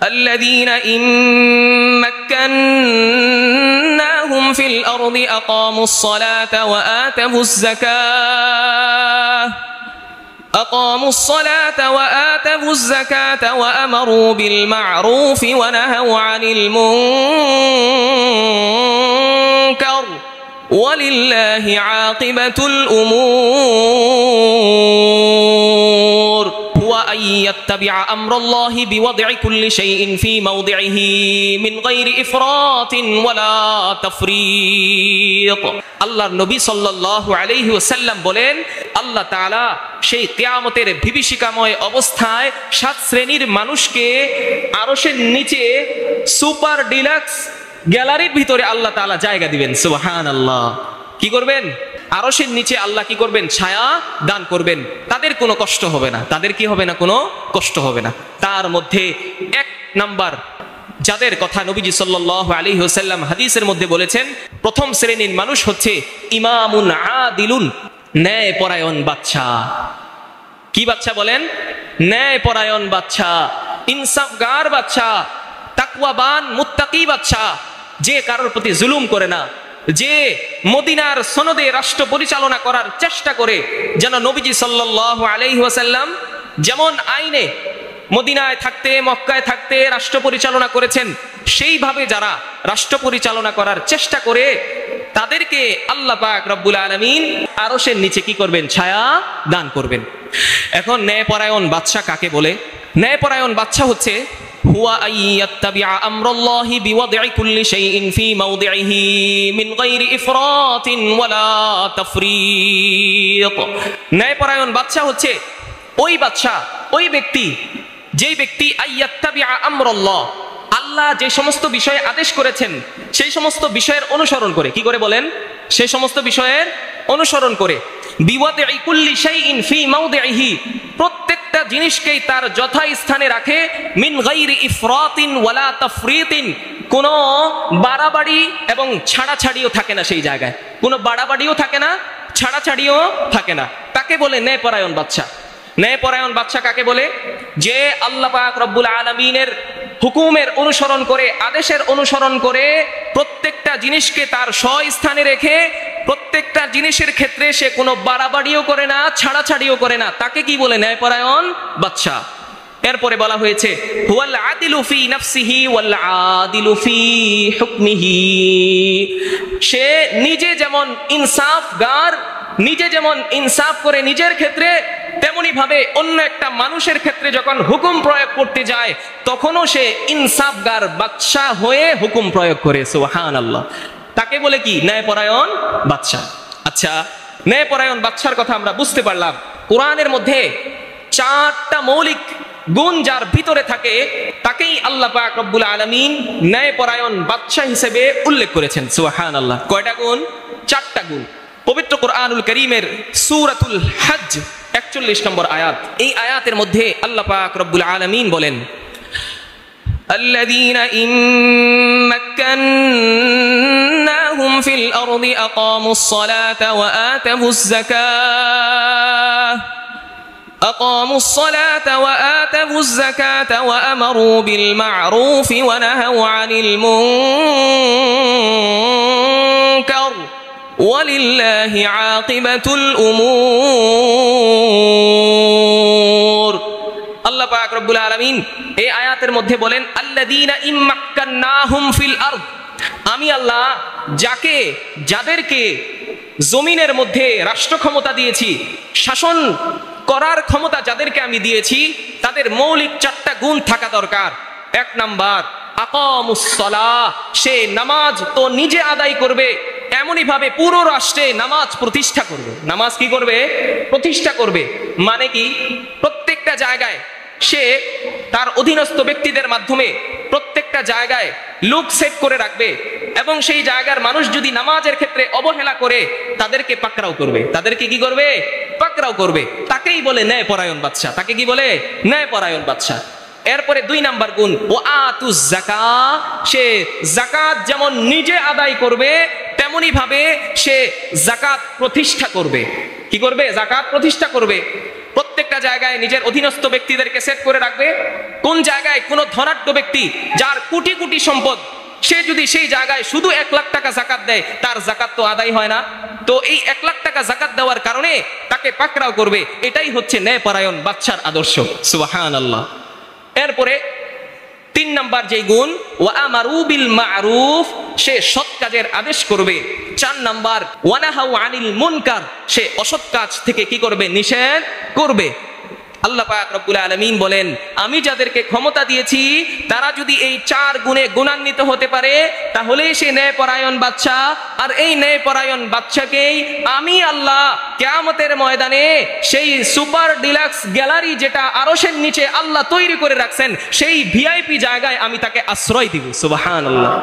الذين إن مكناهم في الأرض أقاموا الصلاة وآتوا الزكاة وأمروا بالمعروف ونهوا عن المنكر ولله عاقبة الأمور هو أن يتبع أمر الله بوضع كل شيء في موضعه من غير إفراط ولا تفريط আল্লাহর নবী সাল্লাল্লাহু আলাইহি ওয়াসাল্লাম বলেন আল্লাহ তাআলা সেই কিয়ামতের বিভীষিকাময় অবস্থায় 7 শ্রেণীর মানুষকে আরশের নিচে সুপার ডিলাক্স গ্যালারির ভিতরে আল্লাহ তাআলা জায়গা দিবেন। সুবহানাল্লাহ। কি করবেন? আরশের নিচে আল্লাহ কি করবেন? ছায়া দান করবেন। তাদের কোনো কষ্ট হবে না। তাদের কি হবে না? কোনো কষ্ট হবে না। তার মধ্যে এক নাম্বার যাদের কথা নবীজি সাল্লাল্লাহু আলাইহি ওয়াসাল্লাম হাদিসের মধ্যে বলেছেন, প্রথম শ্রেণীর মানুষ হচ্ছে ইমামুন আদিলুন, ন্যায়পরায়ণ বাদশা। কি বাদশা বলেন? ন্যায়পরায়ণ বাদশা, ইনসাফগার বাদশা, তাকওয়াবান মুত্তাকি বাদশা, যে কারোর প্রতি জুলুম করে না, যে মদিনার সনদে রাষ্ট্র পরিচালনা করার চেষ্টা করে, যেন নবীজি সাল্লাল্লাহু আলাইহি ওয়াসাল্লাম যেমন আইনে মদিনায় থাকতে মক্কায় থাকতে রাষ্ট্র পরিচালনা করেছেন, সেইভাবে যারা রাষ্ট্র পরিচালনা করার চেষ্টা করে তাদেরকে আল্লাহ পাক রব্বুল আলামিন আরশের নিচে কি করবেন? ছায়া দান করবেন। এখন ন্যায়পরায়ণ বাদশা কাকে বলে? ন্যায়পরায়ণ বাদশা হচ্ছে হুয়া আইয়াত্তাবিআ আমরাল্লাহি বিওয়াদ'i কুল্লি শাইইন ফি মাওদি'iহি মিন গায়রি ইফরাতিন ওয়ালা তাফরীত। ন্যায়পরায়ণ বাদশা হচ্ছে ওই বাদশা, ওই ব্যক্তি, যেই ব্যক্তি আইয়াত্তাবিআ আমরাল্লাহ, আল্লাহ যে সমস্ত বিষয়ে আদেশ করেছেন সেই সমস্ত বিষয়ের অনুসরণ করে। কি করে বলেন? সেই সমস্ত বিষয়ের অনুসরণ করে। বিওয়াদ'i কুল্লি শাইইন ফি মাওদি'iহি, প্রত্যেকটা জিনিসকেই তার যথাস্থানে রাখে। মিন গায়রি ইফরাতিন ওয়ালা তাফরীতিন, কোনো বাড়াবাড়ি এবং ছাড়াছাড়িও থাকে না সেই জায়গায়। কোনো বাড়াবাড়িও থাকে না, ছাড়াছাড়িও থাকে না। তাকে বলে ন্যায়পরায়ণ বাদশা। ন্যায়পরায়ণ বাদশা কাকে বলে? যে আল্লাহ পাক রব্বুল আলামিনের হুকুমের অনুসরণ করে, আদেশের অনুসরণ করে, প্রত্যেকটা জিনিসকে তার স্বস্থানে রেখে, প্রত্যেকটা জিনিসের ক্ষেত্রে সে কোনো বাড়াবাড়িও করে না, ছাড়াছাড়িও করে না। তাকে কি বলে? ন্যায়পরায়ণ বাদশা। এরপরে বলা হয়েছে হুয়াল আদিলু ফি নাফসিহি ওয়াল আদিলু ফি হুকমিহি, সে নিজে যেমন ইনসাফগার, নিজে যেমন ইনসাফ করে নিজের ক্ষেত্রে, তেমনি ভাবে অন্য একটা মানুষের ক্ষেত্রে যখন হুকুম প্রয়োগ করতে যায় তখনও সে ইনসাফগার বাদশা হয়ে হুকুম প্রয়োগ করে। সুবহানাল্লাহ। তাকে বলে কি? ন্যায়পরায়ণ বাদশা। আচ্ছা, ন্যায়পরায়ণ বাদশার কথা আমরা বুঝতে পারলাম। কোরআনের মধ্যে 4টা মৌলিক গুণ যার ভিতরে থাকে তাকেই আল্লাহ পাক রব্বুল আলামিন ন্যায়পরায়ণ বাদশা হিসেবে উল্লেখ করেছেন। সুবহানাল্লাহ। কয়টা গুণ? 4টা গুণ। পবিত্র কোরআনুল কারীমের সূরাতুল হজ 41 নম্বর আয়াত, এই আয়াতের মধ্যে আল্লাহ পাক রব্বুল আলামিন বলেন الذين إن مكناهم في الأرض أقاموا الصلاة وآتوا الزكاة وأمروا بالمعروف ونهوا عن المنكر ولله عاقبة الأمور। আল্লাহ পাক রব্বুল আলামিন এই আয়াতের মধ্যে বলেন আল্লাযীনা ইম্মাক্কান্নাহুম ফিল আরদ, আমি আল্লাহ যাদেরকে জমিনের মধ্যে রাষ্ট্র ক্ষমতা দিয়েছি, শাসন করার ক্ষমতা যাদেরকে আমি দিয়েছি, তাদের মৌলিক 4টা গুণ থাকা দরকার। 1 নাম্বার আকামুস সালাহ, সে নামাজ তো নিজে আদায় করবে, এমনই ভাবে পুরো রাষ্ট্রে নামাজ প্রতিষ্ঠা করবে। নামাজ কি করবে? প্রতিষ্ঠা করবে। মানে কি? প্রত্যেকটা জায়গায় সে তার অধীনস্থ ব্যক্তিদের মাধ্যমে প্রত্যেকটা জায়গায় লোক সেট করে রাখবে, এবং সেই জায়গার মানুষ যদি নামাজের ক্ষেত্রে অবহেলা করে তাদেরকে পাকড়াও করবে। তাদেরকে কি করবে? পাকড়াও করবে। তাকেই বলে ন্যায়পরায়ণ বাদশা। তাকে কি বলে? ন্যায়পরায়ণ বাদশা। এরপরে 2 নাম্বার গুণ ওয়াতুজ যাকাত, সে যাকাত যেমন নিজে আদায় করবে তেমনি ভাবে সে যাকাত প্রতিষ্ঠা করবে। কি করবে? যাকাত প্রতিষ্ঠা করবে। প্রত্যেকটা জায়গায় নিজের অধীনস্থ ব্যক্তিদেরকে সেট করে রাখবে। কোন জায়গায় কোনো ধনাঢ্য ব্যক্তি যার কোটি কোটি সম্পদ, সে যদি সেই জায়গায় শুধু 1 লাখ টাকা যাকাত দেয়, তার যাকাত তো আদায় হয় না। তো এই 1 লাখ টাকা যাকাত দেওয়ার কারণে তাকে পাকড়াও করবে। এটাই হচ্ছে ন্যায়পরায়ণ বাদশার আদর্শ। সুবহানাল্লাহ। এরপরে 3 নাম্বার যে গুণ, ওয়া আমারু বিল মারুফ, সে সৎ কাজের আদেশ করবে। 4 নাম্বার, ওয়া নাহাউ আনিল মুনকার, সে অসৎ কাজ থেকে কি করবে? নিষেধ করবে। আল্লাহ পাক রব্বুল আলামিন বলেন, আমি যাদেরকে ক্ষমতা দিয়েছি তারা যদি এই 4 গুণে গুণান্বিত হতে পারে, তাহলেই সে ন্যায়পরায়ণ বাদশা। আর এই ন্যায়পরায়ণ বাদশাকেই আমি আল্লাহ কিয়ামতের ময়দানে সেই সুপার ডিলাক্স গ্যালারি, যেটা আরশের নিচে আল্লাহ তৈরি করে রাখছেন, সেই ভিআইপি জায়গায় আমি তাকে আশ্রয় দিব। সুবহানাল্লাহ।